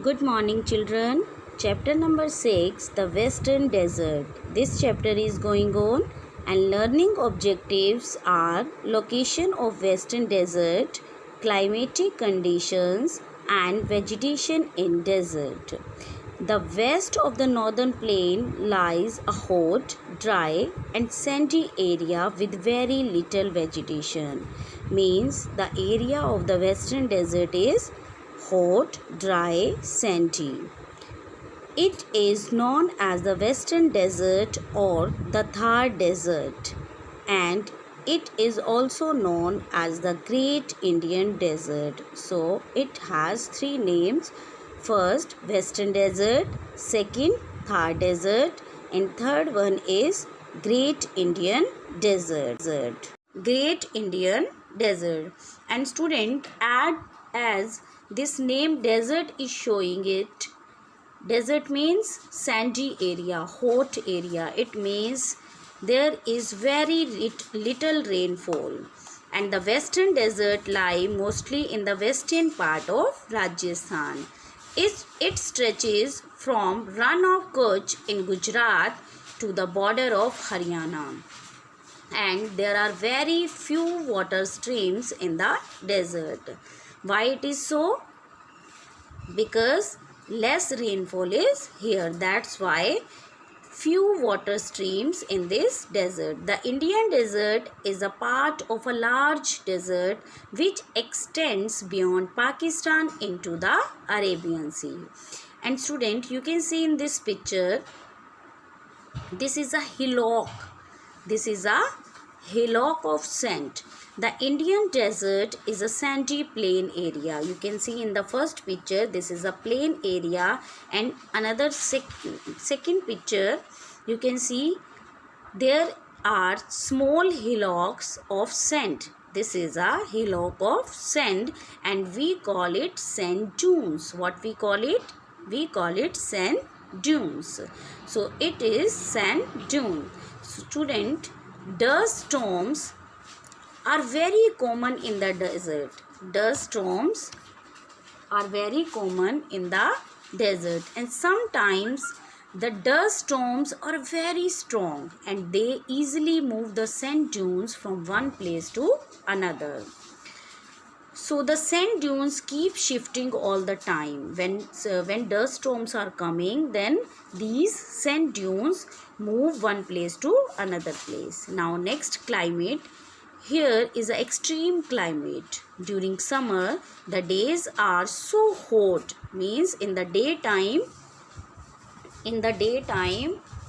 Good morning, children. Chapter number 6, the Western Desert. This chapter is going on, and learning objectives are location of Western Desert, climatic conditions, and vegetation in desert. The west of the northern plain lies a hot, dry, and sandy area with very little vegetation. Means the area of the Western Desert is hot, dry, sandy. It is known as the Western Desert or the Thar Desert, and it is also known as the Great Indian Desert. So it has three names. First, Western Desert, second, Thar Desert, and third one is Great Indian Desert. Great Indian Desert. And student, as this name desert is showing it, desert means sandy area, hot area. It means there is very little rainfall, and the Western Desert lie mostly in the western part of Rajasthan. It stretches from Rann of Kutch in Gujarat to the border of Haryana, and there are very few water streams in the desert. Why it is so? Because less rainfall is here. That's why few water streams in this desert. The Indian desert is a part of a large desert which extends beyond Pakistan into the Arabian Sea. And student, you can see in this picture, this is a hillock. This is a hillock of sand. The Indian desert is a sandy plain area. You can see in the first picture, this is a plain area, and another second picture, you can see there are small hillocks of sand. This is a hillock of sand, and we call it sand dunes. What we call it? We call it sand dunes. So it is sand dune. Student, dust storms are very common in the desert. Dust storms are very common in the desert, and sometimes the dust storms are very strong and they easily move the sand dunes from one place to another. So the sand dunes keep shifting all the time. When dust storms are coming, then these sand dunes move one place to another place. Now next, climate. Here is an extreme climate. During summer, the days are so hot. Means in the daytime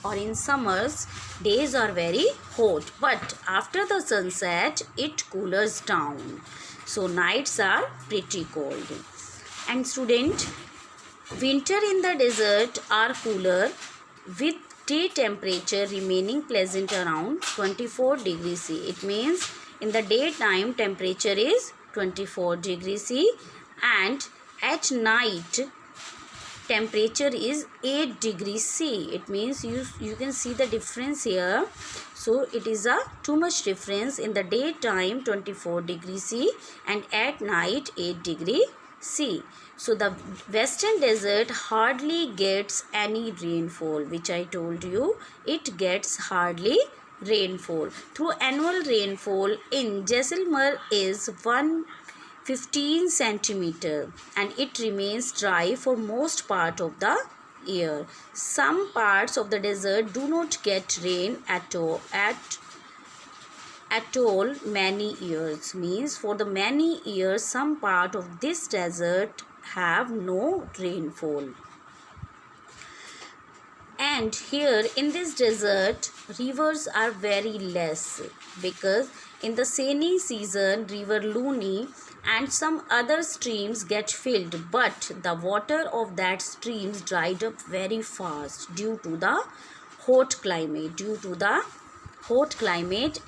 or in summers, days are very hot. But after the sunset, it cools down. So nights are pretty cold. And student, winter in the desert are cooler with day temperature remaining pleasant around 24 degrees C. It means in the daytime temperature is 24 degrees C, and at night temperature is 8 degrees C. It means you can see the difference here. So it is a too much difference. In the daytime 24 degrees C and at night 8 degree C. So the Western Desert hardly gets any rainfall, which I told you, it gets hardly rainfall. Through annual rainfall in Jaisalmer is 115 centimeter, and it remains dry for most part of the year. Some parts of the desert do not get rain at all many years. Means for the many years some part of this desert have no rainfall. And here in this desert, rivers are very less, because in the rainy season river Luni and some other streams get filled, but the water of that streams dried up very fast due to the hot climate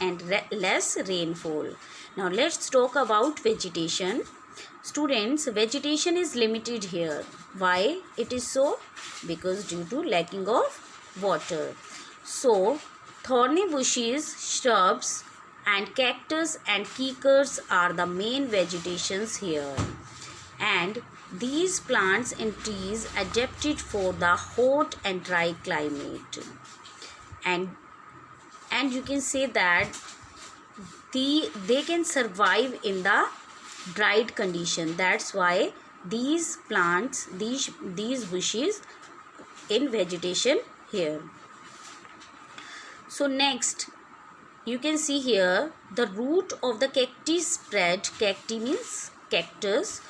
and less rainfall. Now let's talk about vegetation. Students, vegetation is limited here. Why it is so? Because due to lacking of water. So thorny bushes, shrubs, and cactus and kikars are the main vegetations here. And These plants and trees adapted for the hot and dry climate, and you can say that they can survive in the dried condition. That's why these plants, these bushes in vegetation here. So next you can see here the root of the cacti spread. Cacti means cactus.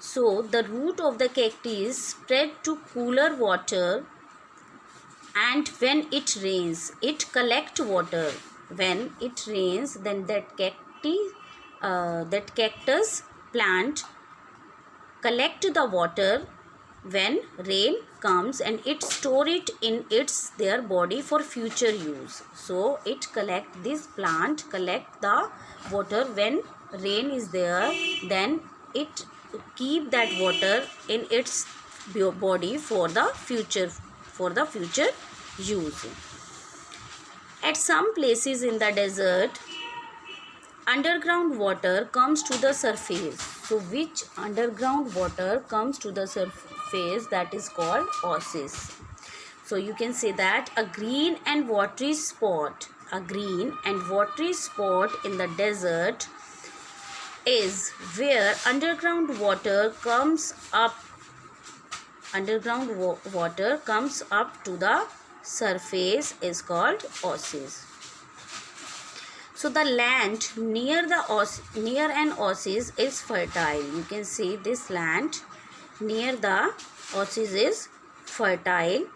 So the root of the cacti spread to cooler water, and when it rains it collect water. When it rains, then that cactus plant collect the water when rain comes, and it store it in their body for future use. So it this plant collect the water when rain is there, then it keep that water in its body for the future use. At some places in the desert, underground water comes to the surface. So which underground water comes to the surface? That is called oasis. So you can say that a green and watery spot in the desert is where underground water comes up to the surface, is called oasis. So the land near an oasis is fertile. You can see this land near the oasis is fertile,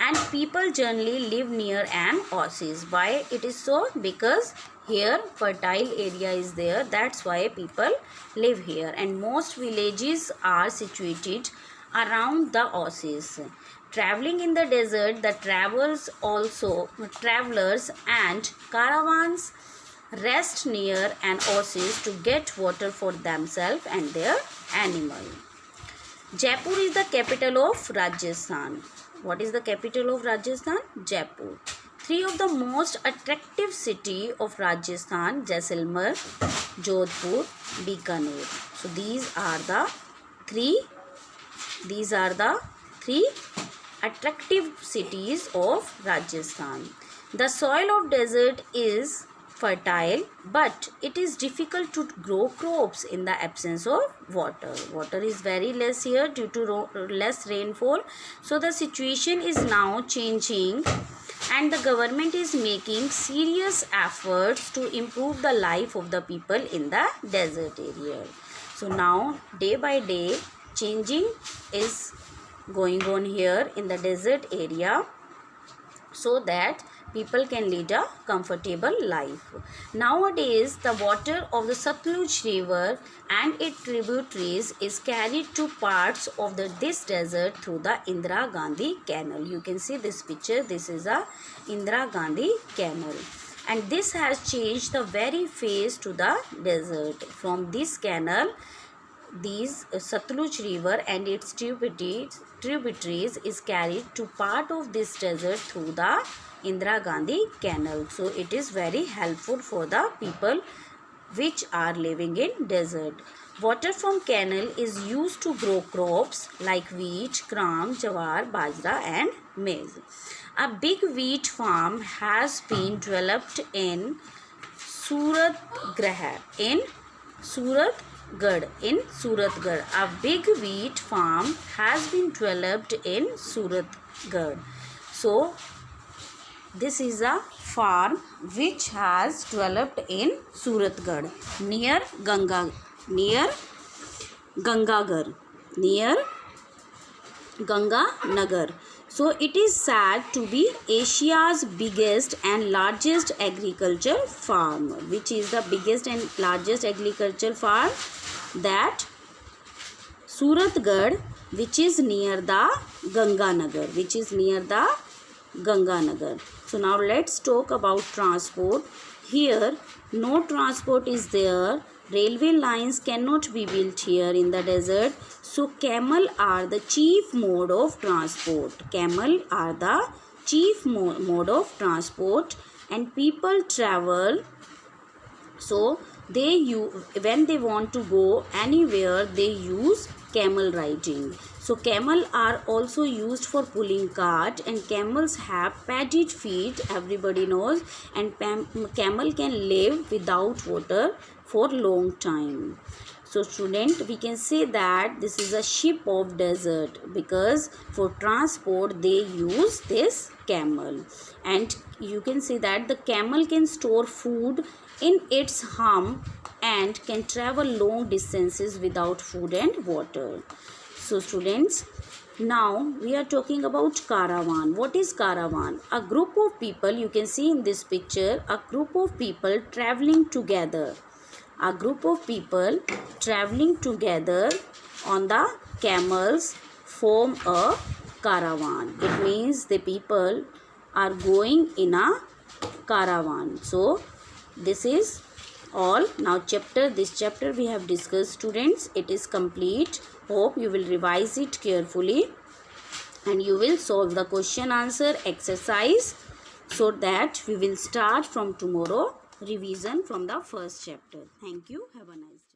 and people generally live near an oasis. Why it is so? Because here fertile area is there, that's why people live here, and most villages are situated around the oasis. Traveling in the desert, the travelers and caravans rest near an oasis to get water for themselves and their animal. Jaipur is the capital of Rajasthan. What is the capital of Rajasthan? Jaipur. Three of the most attractive city of Rajasthan: Jaisalmer, Jodhpur, Bikaner. So these are the three attractive cities of Rajasthan. The soil of desert is fertile, but it is difficult to grow crops in the absence of water. Water is very less here due to less rainfall. So the situation is now changing, and the government is making serious efforts to improve the life of the people in the desert area. So now day by day changing is going on here in the desert area, so that people can lead a comfortable life. Nowadays, the water of the Satluj river and its tributaries is carried to parts of this desert through the Indira Gandhi Canal. You can see this picture. This is a Indira Gandhi Canal, and this has changed the very face to the desert. From this canal, these Satluj river and its tributaries is carried to part of this desert through the Indira Gandhi Canal. So it is very helpful for the people which are living in desert. Water from canal is used to grow crops like wheat, gram, jawar, bajra and maize. A big wheat farm has been developed in Suratgarh. A big wheat farm has been developed in Suratgarh. So this is a farm which has developed in Suratgarh near Ganganagar. So it is said to be Asia's biggest and largest agricultural farm. Which is the biggest and largest agricultural farm? That Suratgarh, which is near the Ganganagar. So now let's talk about transport. Here no transport is there. Railway lines cannot be built here in the desert. So camel are the chief mode of transport. And people travel. So when they want to go anywhere, they use camel riding. So camel are also used for pulling cart, and camels have padded feet, everybody knows, and camel can live without water for long time. So student, we can say that this is a ship of desert because for transport they use this camel. And you can say that the camel can store food in its hump and can travel long distances without food and water. So students, now we are talking about caravan. What is caravan? A group of people, you can see in this picture, a group of people traveling together. A group of people traveling together on the camels form a caravan. It means the people are going in a caravan. So this is all. Now this chapter we have discussed, students. It is complete. Hope you will revise it carefully and you will solve the question answer exercise, so that we will start from tomorrow revision from the first chapter. Thank you. Have a nice day.